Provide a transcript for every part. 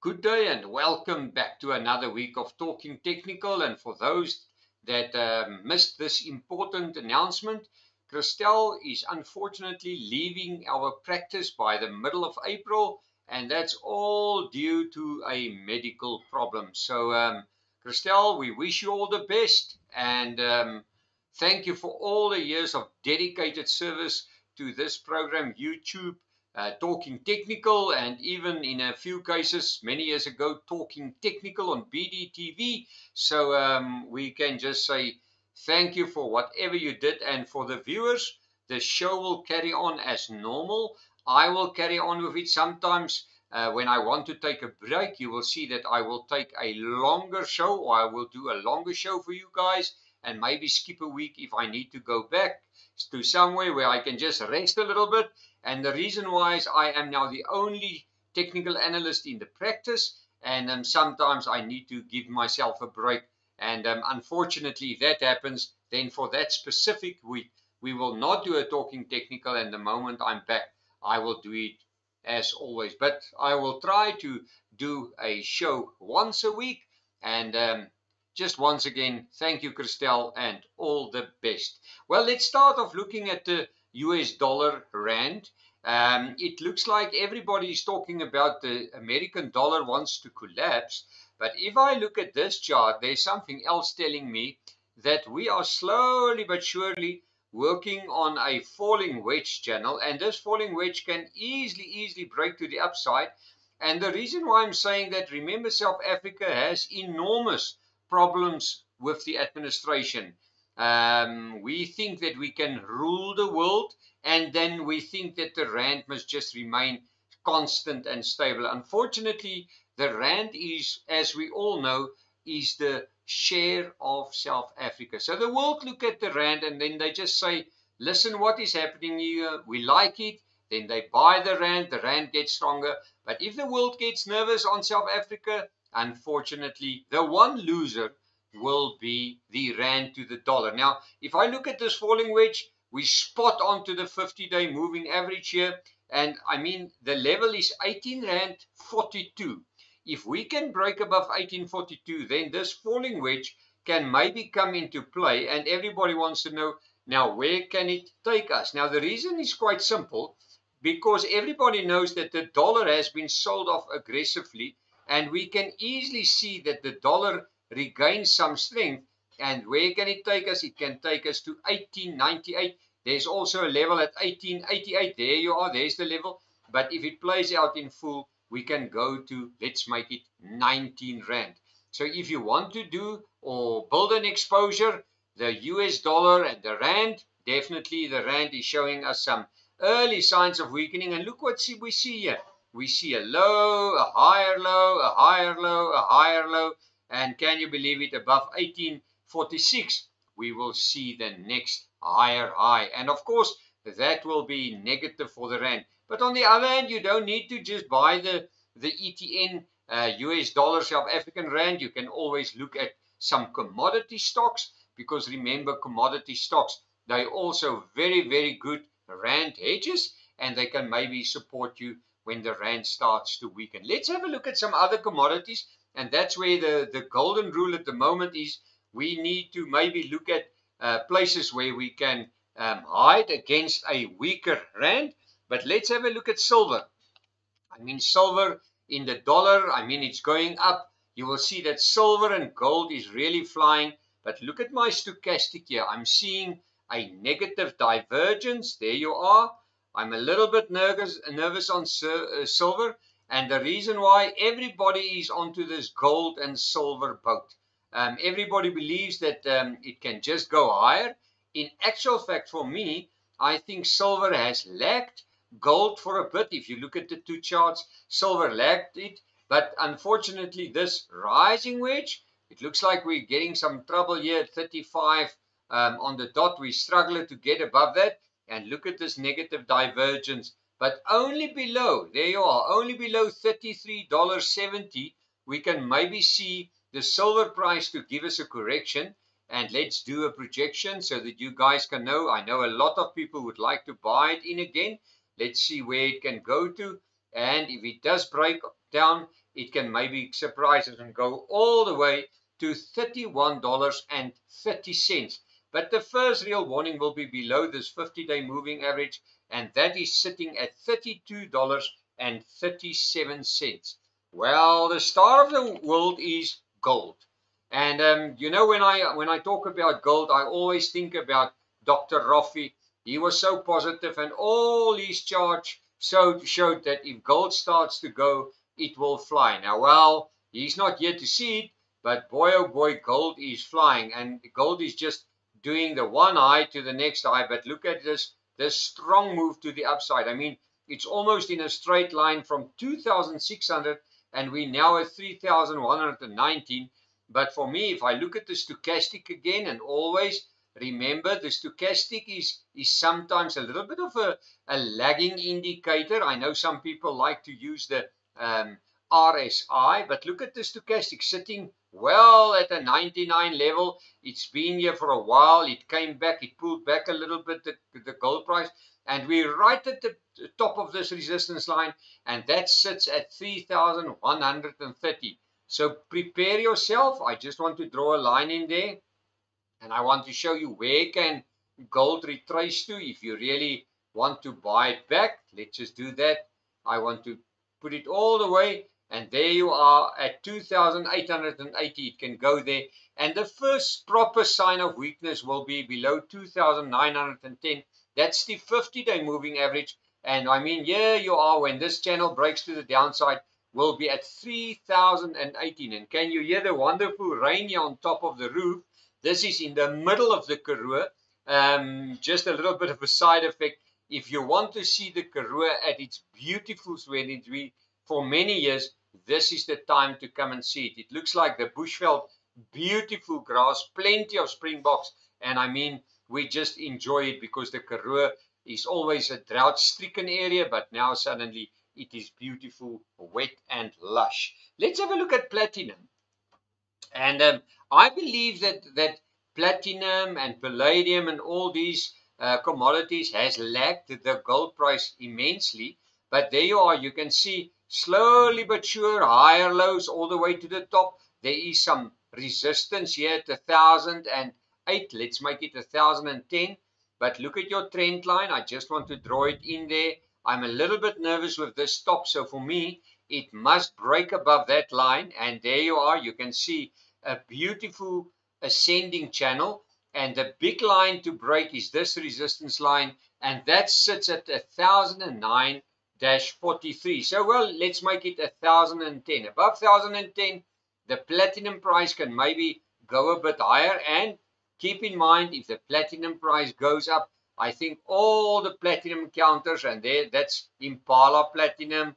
Good day and welcome back to another week of Talking Technical. And for those that missed this important announcement, Christelle is unfortunately leaving our practice by the middle of April, and that's all due to a medical problem. So, Christelle, we wish you all the best and thank you for all the years of dedicated service to this program, YouTube. Talking Technical, and even in a few cases many years ago, Talking Technical on BDTV. So we can just say thank you for whatever you did. And for the viewers, the show will carry on as normal. I will carry on with it. Sometimes when I want to take a break, you will see that I will take a longer show, or I will do a longer show for you guys and maybe skip a week if I need to go back to somewhere where I can just rest a little bit. And the reason why is I am now the only technical analyst in the practice, and sometimes I need to give myself a break. And unfortunately, if that happens, then for that specific week, we will not do a Talking Technical. And the moment I'm back, I will do it as always. But I will try to do a show once a week. And just once again, thank you, Christelle, and all the best. Well, let's start off looking at the US dollar rand. It looks like everybody is talking about the American dollar wants to collapse. But if I look at this chart, there's something else telling me that we are slowly but surely working on a falling wedge channel. And this falling wedge can easily break to the upside. And the reason why I'm saying that, remember, South Africa has enormous problems with the administration. We think that we can rule the world, and then we think that the rand must just remain constant and stable. Unfortunately, the rand is, as we all know, is the share of South Africa. So the world look at the rand and then they just say, listen, what is happening here? We like it. Then they buy the rand gets stronger. But if the world gets nervous on South Africa, unfortunately, the one loser will be the rand to the dollar. Now, if I look at this falling wedge, we spot onto the 50-day moving average here. And I mean, the level is 18 Rand 42. If we can break above 1842, then this falling wedge can maybe come into play. And everybody wants to know, now, where can it take us? Now, the reason is quite simple, because everybody knows that the dollar has been sold off aggressively. And we can easily see that the dollar regains some strength. And where can it take us? It can take us to 1898. There's also a level at 1888. There you are. There's the level. But if it plays out in full, we can go to, let's make it 19 Rand. So if you want to do or build an exposure, the US dollar and the rand, definitely the rand is showing us some early signs of weakening. And look what we see here. We see a low, a higher low, a higher low, a higher low. And can you believe it? Above 1846, we will see the next higher high. And of course, that will be negative for the rand. But on the other hand, you don't need to just buy the ETN US dollar South African rand. You can always look at some commodity stocks, because remember, commodity stocks, they also very good rand hedges, and they can maybe support you when the rand starts to weaken. Let's have a look at some other commodities, and that's where the golden rule at the moment is. We need to maybe look at places where we can hide against a weaker rand. But let's have a look at silver. I mean, silver in the dollar, I mean, it's going up. You will see that silver and gold is really flying. But look at my stochastic here. I'm seeing a negative divergence. There you are. I'm a little bit nervous on silver. And the reason why, everybody is onto this gold and silver boat. Everybody believes that it can just go higher. In actual fact, for me, I think silver has lagged gold for a bit. If you look at the two charts, silver lagged it. But unfortunately, this rising wedge, it looks like we're getting some trouble here at 35 on the dot. We struggle to get above that. And look at this negative divergence. But only below, there you are, only below $33.70, we can maybe see the silver price to give us a correction. And let's do a projection so that you guys can know. I know a lot of people would like to buy it in again. Let's see where it can go to. And if it does break down it can maybe surprise us and go all the way to $31.30. But the first real warning will be below this 50-day moving average, and that is sitting at $32.37. Well, the star of the world is gold. And you know, when I talk about gold, I always think about Dr. Roffey. He was so positive, and all his charts showed that if gold starts to go, it will fly. Now, well, he's not yet to see it, but boy, oh boy, gold is flying, and gold is just doing the one high to the next high. But look at this strong move to the upside. I mean, it's almost in a straight line from 2,600, and we're now at 3,119. But for me, if I look at the stochastic again, and always remember the stochastic is sometimes a little bit of a lagging indicator. I know some people like to use the RSI, but look at the stochastic sitting well at a 99 level. It's been here for a while. It came back, it pulled back a little bit, the gold price, and we're right at the top of this resistance line, and that sits at 3,130. So prepare yourself. I just want to draw a line in there, and I want to show you where can gold retrace to if you really want to buy it back. Let's just do that. I want to put it all the way, and there you are at 2,880. It can go there, and the first proper sign of weakness will be below 2,910. That's the 50-day moving average, and I mean, here you are when this channel breaks to the downside, will be at 3,018. And can you hear the wonderful rain here on top of the roof? This is in the middle of the Karoo. Just a little bit of a side effect. If you want to see the Karoo at its beautiful when it's been for many years, this is the time to come and see it. It looks like the Bushveld, beautiful grass, plenty of springboks, and I mean, we just enjoy it because the Karoo is always a drought-stricken area, but now suddenly it is beautiful, wet and lush. Let's have a look at platinum. And I believe that platinum and palladium and all these commodities has lagged the gold price immensely. But there you are. You can see slowly but sure higher lows all the way to the top. There is some resistance here at 1,008. Let's make it 1,010. But look at your trend line. I just want to draw it in there. I'm a little bit nervous with this stop. So for me, it must break above that line. And there you are. You can see a beautiful ascending channel, and the big line to break is this resistance line, and that sits at 1,009-43. So well, let's make it 1,010. Above 1,010, the platinum price can maybe go a bit higher, and keep in mind, if the platinum price goes up, I think all the platinum counters, and there that's Impala Platinum,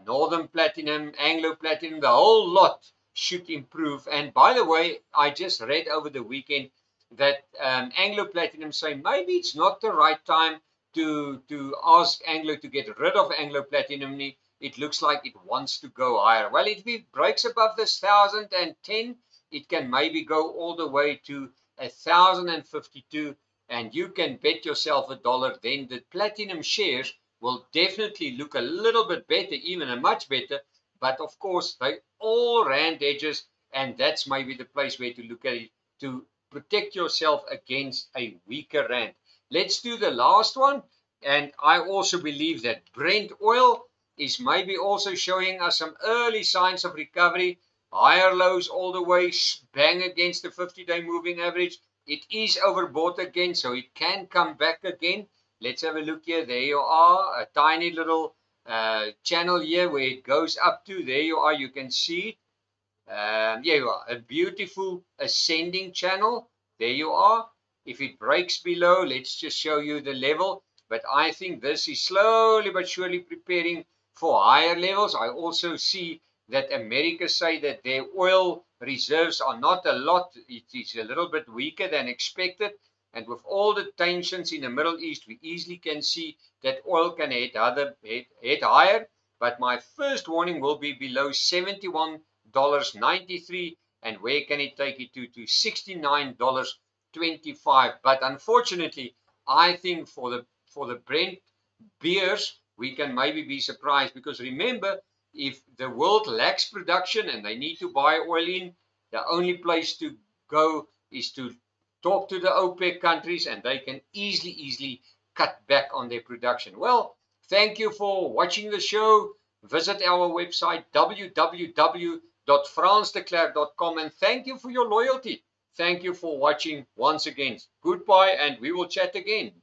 Northern Platinum, Anglo Platinum, the whole lot should improve. And by the way, I just read over the weekend that Anglo Platinum saying maybe it's not the right time to ask Anglo to get rid of Anglo Platinum. It looks like it wants to go higher. Well, if it breaks above this 1,010, it can maybe go all the way to 1,052, and you can bet yourself $1 then the platinum shares will definitely look a little bit better, even a much better. But of course, they all rand edges, and that's maybe the place where to look at it to protect yourself against a weaker rand. Let's do the last one. And I also believe that Brent oil is maybe also showing us some early signs of recovery. Higher lows all the way, bang against the 50-day moving average. It is overbought again, so it can come back again. Let's have a look here. There you are, a tiny little channel here where it goes up to. There you are, you can see it. Here you are, a beautiful ascending channel. There you are. If it breaks below, let's just show you the level. But I think this is slowly but surely preparing for higher levels. I also see that America say that their oil reserves are not a lot. It is a little bit weaker than expected. And with all the tensions in the Middle East, we easily can see that oil can head higher. But my first warning will be below $71.93. And where can it take it to? To $69.25. But unfortunately, I think for the Brent bears, we can maybe be surprised. Because remember, if the world lacks production and they need to buy oil in, the only place to go is to talk to the OPEC countries, and they can easily cut back on their production. Well, thank you for watching the show. Visit our website www.fransdeklerk.com, and thank you for your loyalty. Thank you for watching once again. Goodbye, and we will chat again.